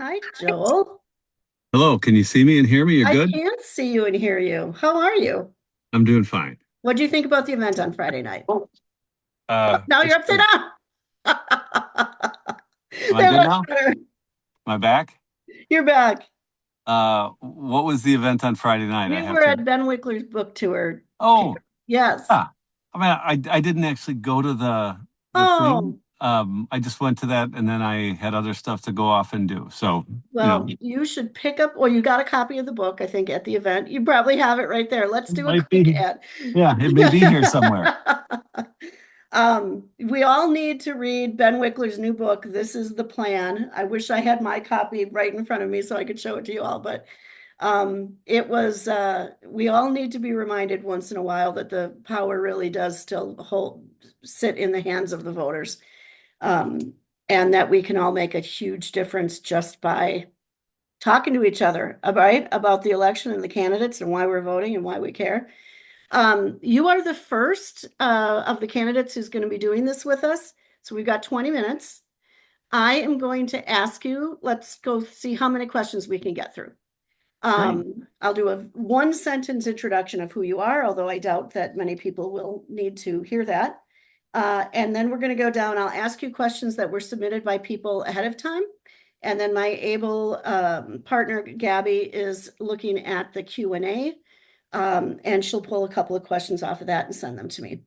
Hi, Joel. Hello, can you see me and hear me? You're I good? can see you and hear you. How are you? I'm doing fine. What do you think about the event on Friday night? Oh, Now you're which upside down. am I That good looks now? better. Am I back? You're back. What was the event on Friday night? I You have were to. at Ben Wickler's book tour. Oh, Yes. yeah. I mean, I didn't actually go to the thing. Oh, I just went to that, and then I had other stuff to go off and do. So, you know, well, you should pick up, or you got a copy of the book, I think, at the event. You probably have it right there. Let's it do a might quick be. ad. Yeah, it may be here somewhere. We all need to read Ben Wickler's new book. This is the plan. I wish I had my copy right in front of me so I could show it to you all, but we all need to be reminded once in a while that the power really does still sit in the hands of the voters. Um, and that we can all make a huge difference just by talking to each other, right, about the election and the candidates and why we're voting and why we care. You are the first of the candidates who's going to be doing this with us. So we've got 20 minutes. I am going to ask you, let's go see how many questions we can get through. Great. I'll do a one sentence introduction of who you are, although I doubt that many people will need to hear that. And then we're going to go down. I'll ask you questions that were submitted by people ahead of time. And then my able partner, Gabby, is looking at the Q&A, and she'll pull a couple of questions off of that and send them to me.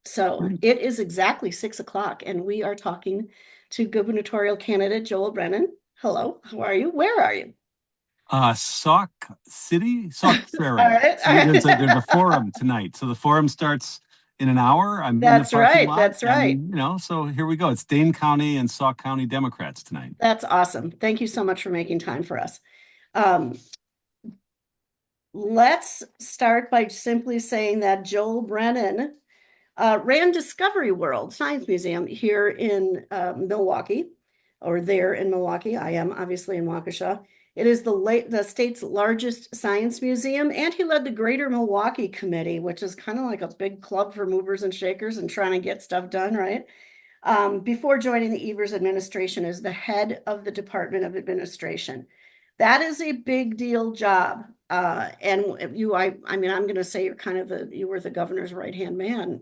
So Great. it is exactly 6 o'clock, and we are talking to gubernatorial candidate Joel Brennan. Hello, how are you? Where are you? Sauk City, Sauk All Prairie. right. So there's a forum tonight. So the forum starts in an hour. I'm in the That's parking right. lot, That's right. and so here we go. It's Dane County and Sauk County Democrats tonight. That's awesome. Thank you so much for making time for us. Um, let's start by simply saying that Joel Brennan ran Discovery World Science Museum here in Milwaukee, or there in Milwaukee. I am obviously in Waukesha. It is the state's largest science museum, and he led the Greater Milwaukee Committee, which is kind of like a big club for movers and shakers and trying to get stuff done, right? Before joining the Evers administration as the head of the Department of Administration. That is a big deal job. I mean, I'm going to say you were the governor's right-hand man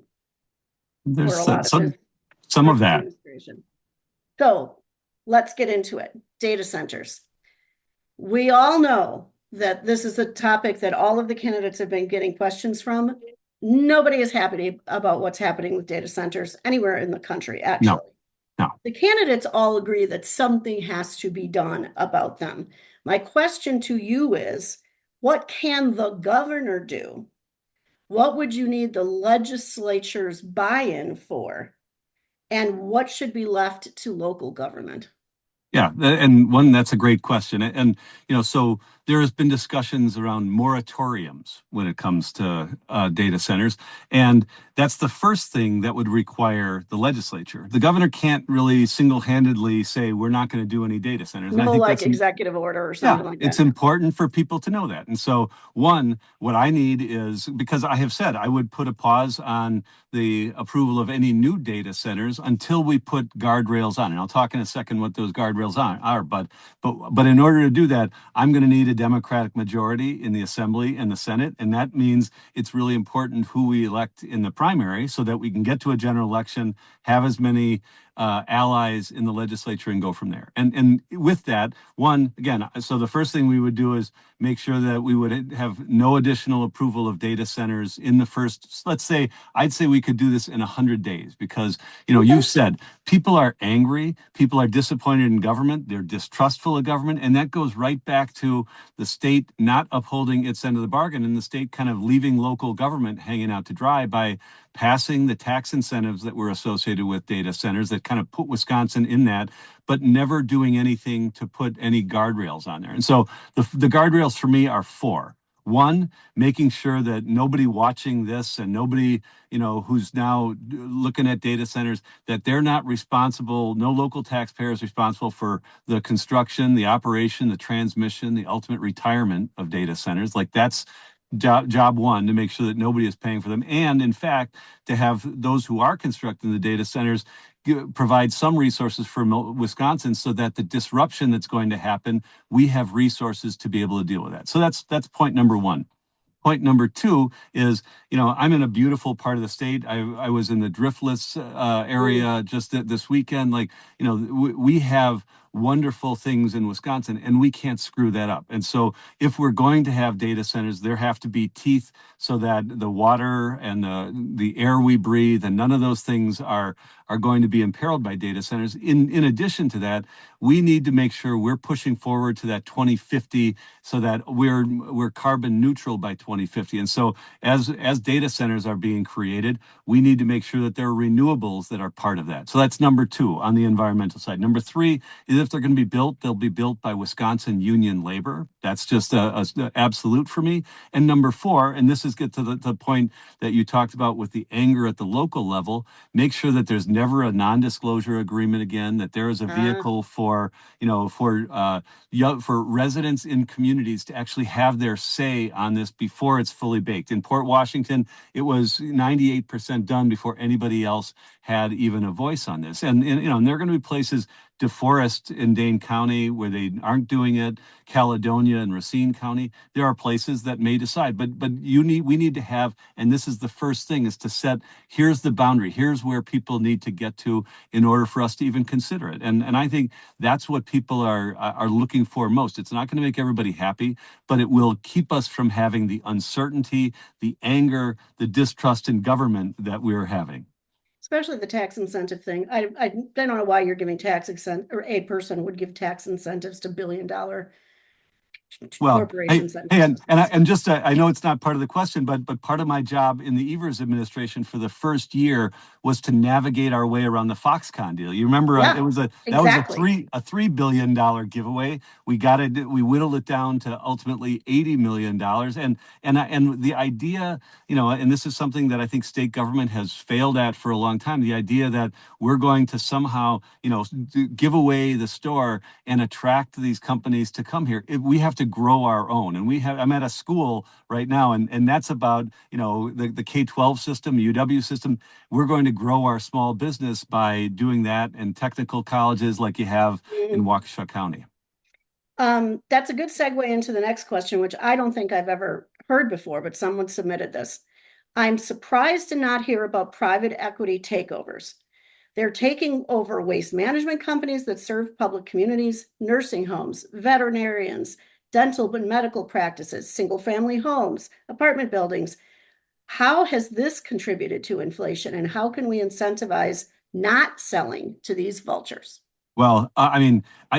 for a There's lot of his some of that. administration. So let's get into it. Data centers. We all know that this is a topic that all of the candidates have been getting questions from. Nobody is happy about what's happening with data centers anywhere in the country, No, actually. no. The candidates all agree that something has to be done about them. My question to you is, what can the governor do? What would you need the legislature's buy-in for? And what should be left to local government? Yeah, and that's a great question. And so there has been discussions around moratoriums when it comes to data centers, and that's the first thing that would require the legislature. The governor can't really single-handedly say we're not going to do any data centers, and I No, think like that's executive order or yeah, something like it's that. important for people to know that. And so, one, what I need is because I have said I would put a pause on the approval of any new data centers until we put guardrails on. And I'll talk in a second what those guardrails are. But in order to do that, I'm going to need a Democratic majority in the Assembly and the Senate, and that means it's really important who we elect in the primary so that we can get to a general election, have as many allies in the legislature and go from there. And with that, one, again, so the first thing we would do is make sure that we would have no additional approval of data centers in the first, let's say, I'd say we could do this in 100 days because, Okay. you've said people are angry, people are disappointed in government, they're distrustful of government, and that goes right back to the state not upholding its end of the bargain and the state kind of leaving local government hanging out to dry by passing the tax incentives that were associated with data centers that kind of put Wisconsin in that, but never doing anything to put any guardrails on there. And so the guardrails for me are four. One, making sure that nobody watching this and nobody, who's now looking at data centers, that they're not responsible, no local taxpayer is responsible for the construction, the operation, the transmission, the ultimate retirement of data centers. Like that's job one, to make sure that nobody is paying for them. And in fact, to have those who are constructing the data centers provide some resources for Wisconsin so that the disruption that's going to happen, we have resources to be able to deal with that. So that's point number one. Point number two is, I'm in a beautiful part of the state. I was in the Driftless area just this weekend. We have wonderful things in Wisconsin, and we can't screw that up. And so if we're going to have data centers, there have to be teeth so that the water and the air we breathe and none of those things are going to be imperiled by data centers. In addition to that, we need to make sure we're pushing forward to that 2050 so that we're carbon neutral by 2050. And so as data centers are being created, we need to make sure that there are renewables that are part of that. So that's number two on the environmental side. Number three is, if they're going to be built, they'll be built by Wisconsin union labor. That's just a absolute for me. And number four, and this is get to the point that you talked about with the anger at the local level, make sure that there's never a non-disclosure agreement again, that there is a vehicle for residents in communities to actually have their say on this before it's fully baked. In Port Washington, it was 98% done before anybody else had even a voice on this. And there are going to be places, DeForest in Dane County, where they aren't doing it, Caledonia and Racine County. There are places that may decide, but we need to have, and this is the first thing, is to set, here's the boundary, here's where people need to get to in order for us to even consider it. And I think that's what people are looking for most. It's not going to make everybody happy, but it will keep us from having the uncertainty, the anger, the distrust in government that we're having. Especially the tax incentive thing. I don't know why you're giving tax incentive, or a person would give tax incentives to billion-dollar corporations. I know it's not part of the question, but part of my job in the Evers administration for the first year was to navigate our way around the Foxconn deal. You remember that was a $3 billion giveaway. We whittled it down to ultimately $80 million. And the idea, and this is something that I think state government has failed at for a long time, the idea that we're going to somehow, give away the store and attract these companies to come here. We have to grow our own. And I'm at a school right now, and that's about, the K-12 system, UW system. We're going to grow our small business by doing that in technical colleges like you have in Waukesha County. That's a good segue into the next question, which I don't think I've ever heard before, but someone submitted this. I'm surprised to not hear about private equity takeovers. They're taking over waste management companies that serve public communities, nursing homes, veterinarians, dental and medical practices, single-family homes, apartment buildings. How has this contributed to inflation, and how can we incentivize not selling to these vultures? Well,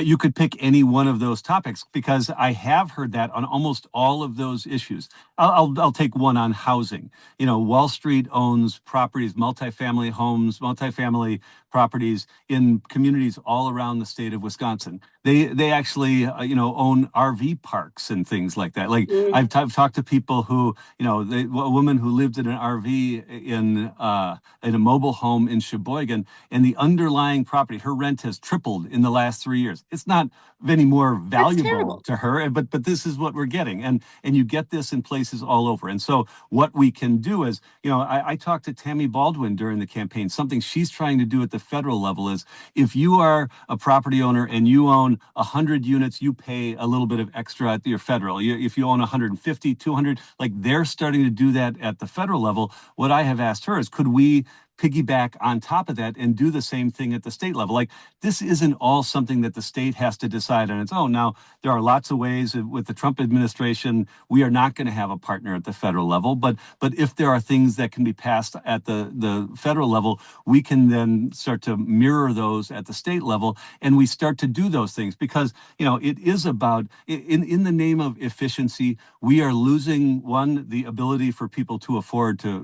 you could pick any one of those topics, because I have heard that on almost all of those issues. I'll take one on housing. Wall Street owns properties, multifamily homes, multifamily properties in communities all around the state of Wisconsin. They actually, own RV parks and things like that. I've talked to people who, a woman who lived in an RV in a mobile home in Sheboygan, and the underlying property, her rent has tripled in the last 3 years. It's not any more valuable to her, but this is what we're getting. And you get this in places all over. And so what we can do is, I talked to Tammy Baldwin during the campaign. Something she's trying to do at the federal level is, if you are a property owner and you own 100 units, you pay a little bit of extra at your federal. If you own 150, 200, they're starting to do that at the federal level. What I have asked her is, could we piggyback on top of that and do the same thing at the state level? This isn't all something that the state has to decide on its own. Now, there are lots of ways with the Trump administration. We are not going to have a partner at the federal level, but if there are things that can be passed at the federal level, we can then start to mirror those at the state level, and we start to do those things, because it is about, in the name of efficiency, we are losing the ability for people to afford to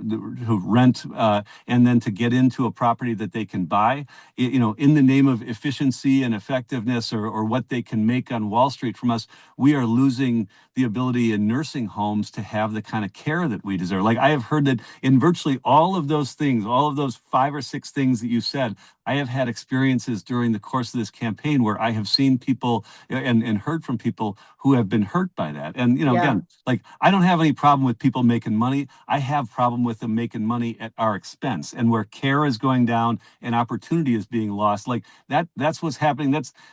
rent, and then to get into a property that they can buy, in the name of efficiency and effectiveness or what they can make on Wall Street from us, we are losing the ability in nursing homes to have the kind of care that we deserve. Like I have heard that in virtually all of those things, all of those 5 or 6 things that you said, I have had experiences during the course of this campaign where I have seen people and heard from people who have been hurt by that. And, Yeah. again, like I don't have any problem with people making money. I have problem with them making money at our expense and where care is going down and opportunity is being lost. Like that's what's happening.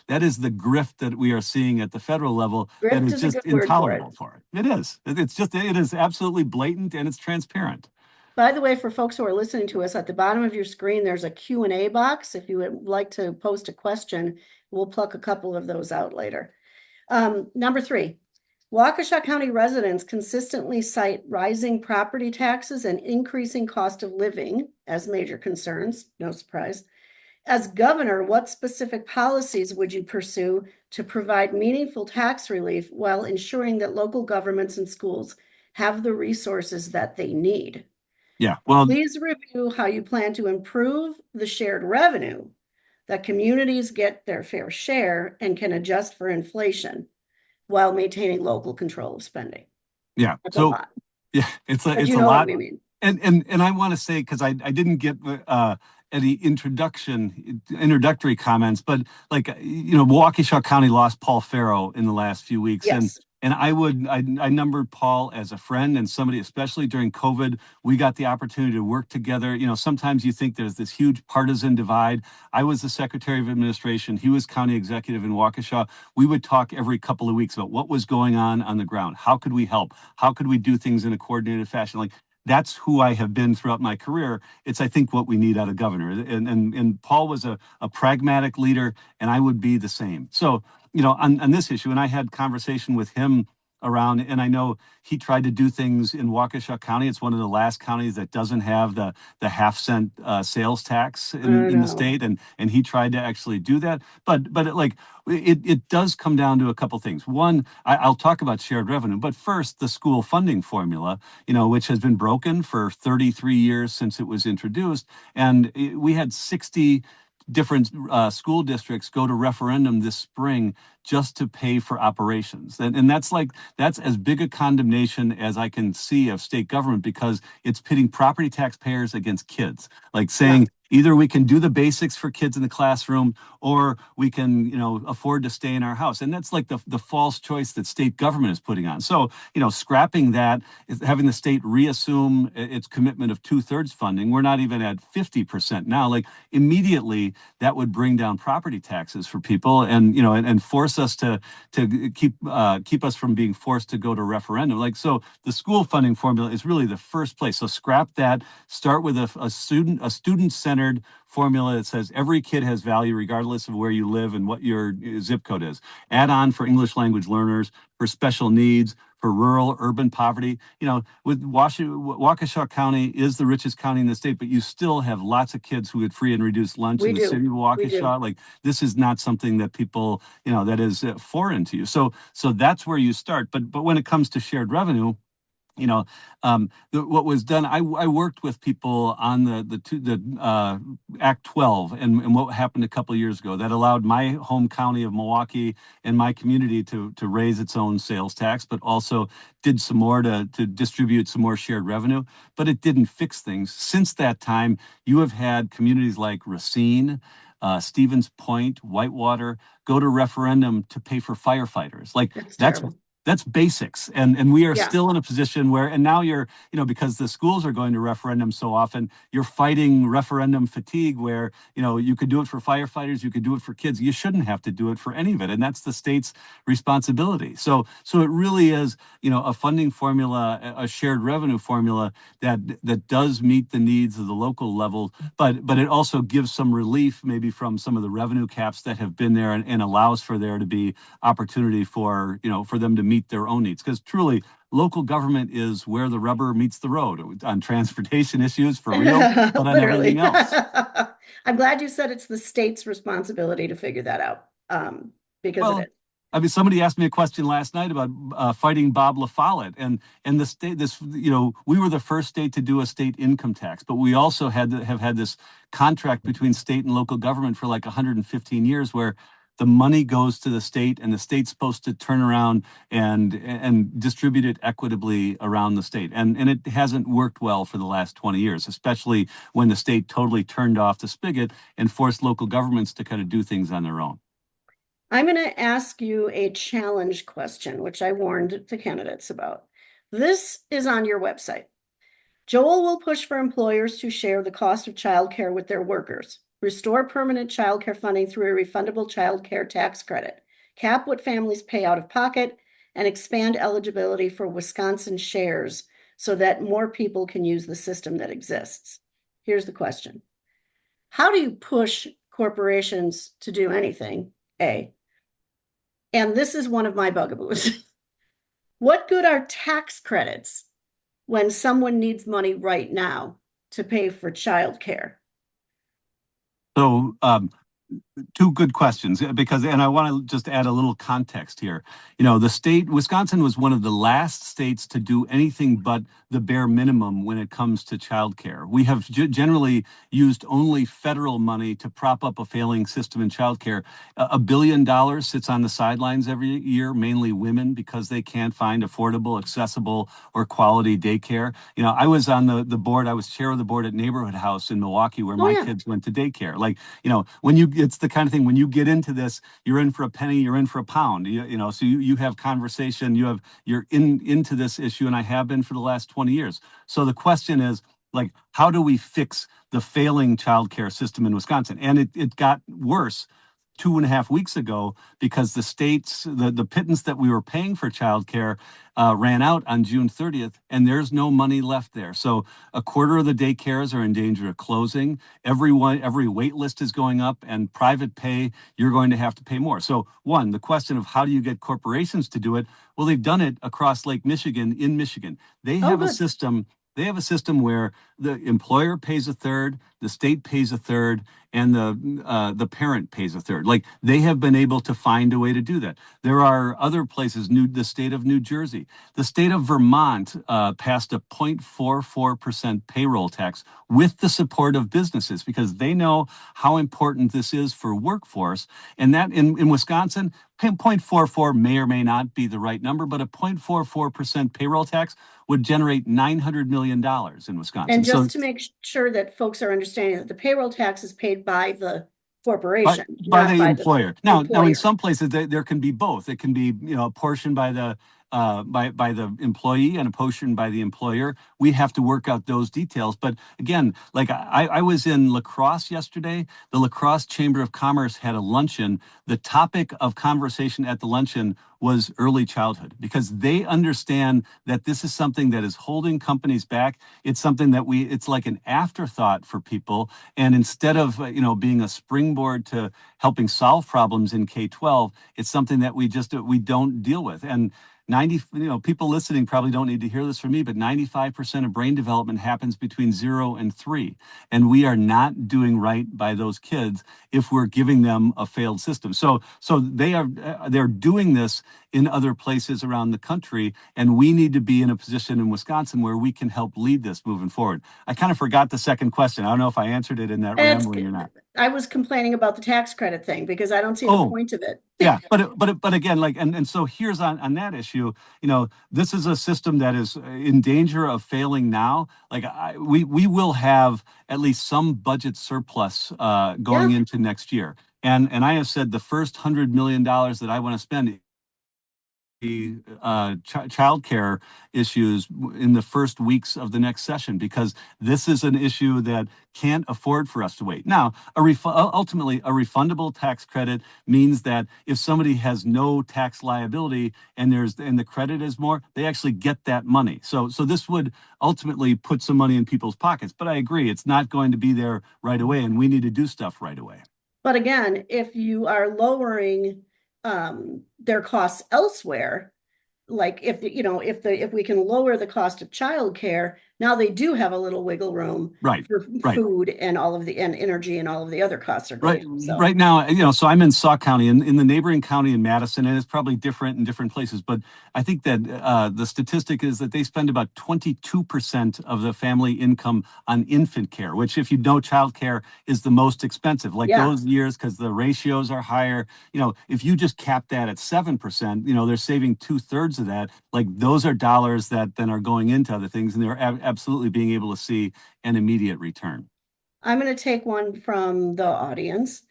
That is the grift that we are seeing at the federal level that Grift is is a just good word for it. intolerable for it. It is. It is absolutely blatant and it's transparent. By the way, for folks who are listening to us, at the bottom of your screen, there's a Q&A box. If you would like to post a question, we'll pluck a couple of those out later. Number 3, Waukesha County residents consistently cite rising property taxes and increasing cost of living as major concerns. No surprise. As governor, what specific policies would you pursue to provide meaningful tax relief while ensuring that local governments and schools have the resources that they need? Yeah, well, please review how you plan to improve the shared revenue that communities get their fair share and can adjust for inflation while maintaining local control of spending. Yeah. That's so a lot. Yeah, it's a You know lot. what we mean. And I want to say, because I didn't get any introductory comments, but like, Waukesha County lost Paul Farrow in the last few weeks. Yes. And I numbered Paul as a friend and somebody, especially during COVID, we got the opportunity to work together. Sometimes you think there's this huge partisan divide. I was the Secretary of Administration. He was county executive in Waukesha. We would talk every couple of weeks about what was going on the ground. How could we help? How could we do things in a coordinated fashion? Like, that's who I have been throughout my career. It's, I think, what we need out of governor. And Paul was a pragmatic leader, and I would be the same. So, on this issue, and I had conversation with him around, and I know he tried to do things in Waukesha County. It's one of the last counties that doesn't have the half-cent sales tax in the state, and he tried to actually do that. But it does come down to a couple things. One, I'll talk about shared revenue, but first, the school funding formula, which has been broken for 33 years since it was introduced, and we had 60 different school districts go to referendum this spring just to pay for operations. And that's as big a condemnation as I can see of state government, because it's pitting property taxpayers against kids, like saying, either we can do the basics for kids in the classroom, or we can, afford to stay in our house. And that's like the false choice that state government is putting on. So, scrapping that, having the state reassume its commitment of 2/3 funding, we're not even at 50% now. Like, immediately that would bring down property taxes for people, and force us to keep us from being forced to go to referendum. Like, so the school funding formula is really the first place. So scrap that. Start with a student-centered formula that says every kid has value regardless of where you live and what your zip code is. Add on for English language learners, for special needs, for rural, urban poverty. With Waukesha County is the richest county in the state, but you still have lots of kids who get free and reduced lunch in the city of Waukesha. Like, this is not something that people, that is foreign to you. So that's where you start. But when it comes to shared revenue, what was done, I worked with people on the Act 12 and what happened a couple of years ago that allowed my home county of Milwaukee and my community to raise its own sales tax, but also did some more to distribute some more shared revenue, but it didn't fix things. Since that time, you have had communities like Racine, Stevens Point, Whitewater go to referendum to pay for firefighters. Like, that's basics. And we are still in a position where, and now you're, because the schools are going to referendum so often, you're fighting referendum fatigue where, you could do it for firefighters, you could do it for kids. You shouldn't have to do it for any of it. And that's the state's responsibility. So it really is, a funding formula, a shared revenue formula that does meet the needs of the local level, but it also gives some relief maybe from some of the revenue caps that have been there and allows for there to be opportunity for, for them to meet their own needs. Because truly, local government is where the rubber meets the road on transportation issues, for real, but on everything else. I'm glad you said it's the state's responsibility to figure that out, because it is. I mean, somebody asked me a question last night about fighting Bob LaFollette, and the state. We were the first state to do a state income tax, but we also have had this contract between state and local government for like 115 years, where the money goes to the state, and the state's supposed to turn around and distribute it equitably around the state, and it hasn't worked well for the last 20 years, especially when the state totally turned off the spigot and forced local governments to kind of do things on their own. I'm going to ask you a challenge question, which I warned the candidates about. This is on your website. Joel will push for employers to share the cost of childcare with their workers, restore permanent childcare funding through a refundable childcare tax credit, cap what families pay out of pocket, and expand eligibility for Wisconsin shares so that more people can use the system that exists. Here's the question. How do you push corporations to do anything? A. And this is one of my bugaboos. What good are tax credits when someone needs money right now to pay for childcare? So, two good questions, because, and I want to just add a little context here. The state, Wisconsin was one of the last states to do anything but the bare minimum when it comes to childcare. We have generally used only federal money to prop up a failing system in childcare. $1 billion sits on the sidelines every year, mainly women, because they can't find affordable, accessible, or quality daycare. I was on the board, I was chair of the board at Neighborhood House in Milwaukee, where my kids went to daycare. Like, it's the kind of thing, when you get into this, you're in for a penny, you're in for a pound. So you have conversation, you're into this issue, and I have been for the last 20 years. So the question is, like, how do we fix the failing childcare system in Wisconsin? And it got worse 2.5 weeks ago, because the pittance that we were paying for childcare ran out on June 30th, and there's no money left there. So a quarter of the daycares are in danger of closing. Every wait list is going up, and private pay, you're going to have to pay more. So the question of how do you get corporations to do it? Well, they've done it across Lake Michigan in Michigan. They have a system. They have a system where the employer pays a third, the state pays a third, and the parent pays a third. Like, they have been able to find a way to do that. There are other places, the state of New Jersey. The state of Vermont passed a 0.44% payroll tax with the support of businesses, because they know how important this is for workforce. And that in Wisconsin, 0.44 may or may not be the right number, but a 0.44% payroll tax would generate $900 million in Wisconsin. And just to make sure that folks are understanding that the payroll tax is paid by the corporation, by not the by employer. the Now, in some places there can be both. It can be, a portion by the employee and a portion by the employer. We have to work out those details. But again, like, I was in La Crosse yesterday. The La Crosse Chamber of Commerce had a luncheon. The topic of conversation at the luncheon was early childhood, because they understand that this is something that is holding companies back. It's something that it's like an afterthought for people. And instead of, being a springboard to helping solve problems in K-12, it's something that we don't deal with. And people listening probably don't need to hear this from me, but 95% of brain development happens between 0 and 3. And we are not doing right by those kids if we're giving them a failed system. So they're doing this in other places around the country, and we need to be in a position in Wisconsin where we can help lead this moving forward. I kind of forgot the second question. I don't know if I answered it in that rambling or not. I was complaining about the tax credit thing, because I don't see the point of it. Yeah, but again, like, and so here's on that issue, this is a system that is in danger of failing now. Like, we will have at least some budget surplus going into next year. And I have said the first $100 million that I want to spend child care issues in the first weeks of the next session, because this is an issue that can't afford for us to wait. Now, ultimately, a refundable tax credit means that if somebody has no tax liability and the credit is more, they actually get that money. So this would ultimately put some money in people's pockets. But I agree, it's not going to be there right away, and we need to do stuff right away. But again, if you are lowering their costs elsewhere, like if we can lower the cost of childcare, Now they do have a little wiggle room Right, for right. food and all of the and energy and all of the other costs are Right, going up. So right now, so I'm in Sauk County, and in the neighboring county in Madison, and it's probably different in different places. But I think that the statistic is that they spend about 22% of the family income on infant care, which, if you know, child care is the most expensive. Like yeah, those years, because the ratios are higher. If you just cap that at 7%, they're saving 2/3 of that. Like those are dollars that then are going into other things, and they're absolutely being able to see an immediate return. I'm going to take one from the audience.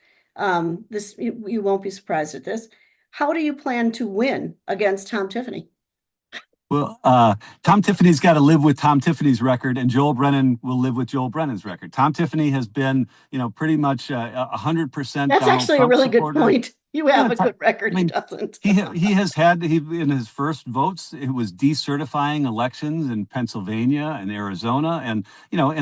This you won't be surprised at this. How do you plan to win against Tom Tiffany? Well, Tom Tiffany's got to live with Tom Tiffany's record, and Joel Brennan will live with Joel Brennan's record. Tom Tiffany has been, pretty much 100% That's Donald actually a Trump really good supporter. point. You Yeah, have a good I record. He mean, doesn't. he has had in his first votes, it was decertifying elections in Pennsylvania and Arizona, and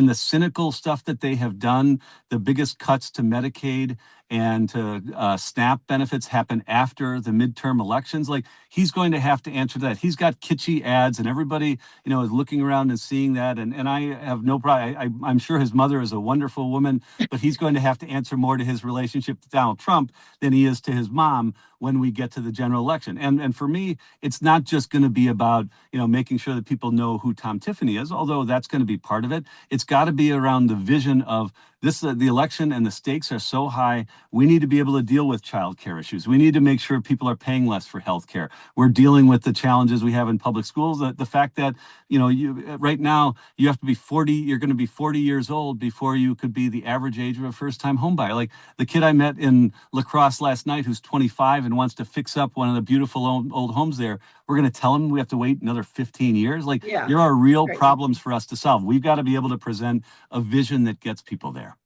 the cynical stuff that they have done, the biggest cuts to Medicaid and to SNAP benefits happen after the midterm elections. Like he's going to have to answer that. He's got kitschy ads, and everybody is looking around and seeing that. And I have no problem. I'm sure his mother is a wonderful woman, but he's going to have to answer more to his relationship to Donald Trump than he is to his mom when we get to the general election. And for me, it's not just going to be about, making sure that people know who Tom Tiffany is, although that's going to be part of it. It's got to be around the vision of this, the election, and the stakes are so high. We need to be able to deal with childcare issues. We need to make sure people are paying less for health care. We're dealing with the challenges we have in public schools. The fact that, right now you have to be 40, you're going to be 40 years old before you could be the average age of a first-time homebuyer. Like the kid I met in La Crosse last night who's 25 and wants to fix up one of the beautiful old homes there. We're going to tell him we have to wait another 15 years. Like Yeah, there are real great. problems for us to solve. We've got to be able to present a vision that gets people there.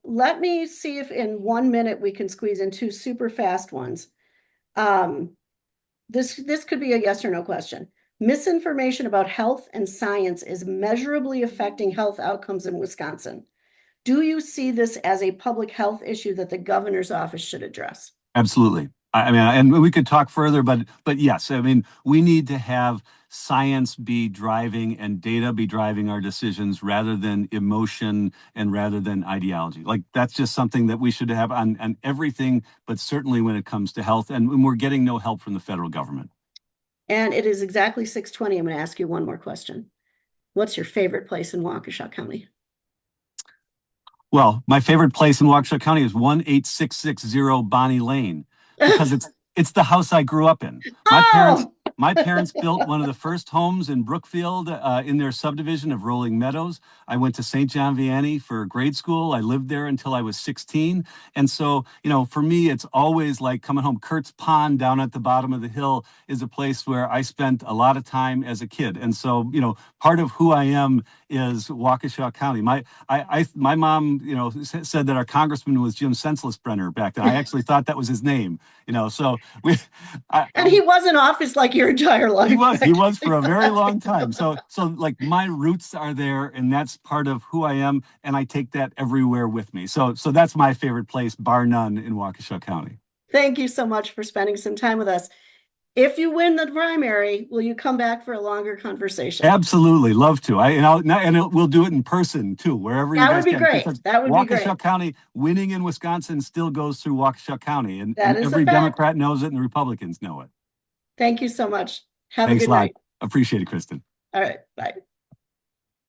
Let me see if in 1 minute we can squeeze in two super fast ones. This could be a yes or no question. Misinformation about health and science is measurably affecting health outcomes in Wisconsin. Do you see this as a public health issue that the governor's office should address? Absolutely. I mean, and we could talk further, but yes, I mean, we need to have science be driving and data be driving our decisions rather than emotion and rather than ideology. Like that's just something that we should have on everything, but certainly when it comes to health, and we're getting no help from the federal government. And it is exactly 6:20. I'm going to ask you one more question. What's your favorite place in Waukesha County? Well, my favorite place in Waukesha County is 18660 Bonnie Lane because it's the house I grew up in. Oh, My parents built one of the first homes in Brookfield in their subdivision of Rolling Meadows. I went to St. John Vianney for grade school. I lived there until I was 16. And so, for me, it's always like coming home. Kurt's Pond down at the bottom of the hill is a place where I spent a lot of time as a kid. And so, part of who I am is Waukesha County. My mom, said that our congressman was Jim Senseless-Brenner back then. I actually thought that was his name, so and he was in office like your entire life. He was for a very long time. So like my roots are there, and that's part of who I am, and I take that everywhere with me. So that's my favorite place, bar none, in Waukesha County. Thank you so much for spending some time with us. If you win the primary, will you come back for a longer conversation? Absolutely, love to. We'll do it in person too, wherever you guys can. That would be great. That would be great. Waukesha County winning in Wisconsin still goes through Waukesha County, and That is a every fact. Democrat knows it, and the Republicans know it. Thank you so much. Have Thanks a good a lot. night. Appreciate it, Kristen. All right. Bye.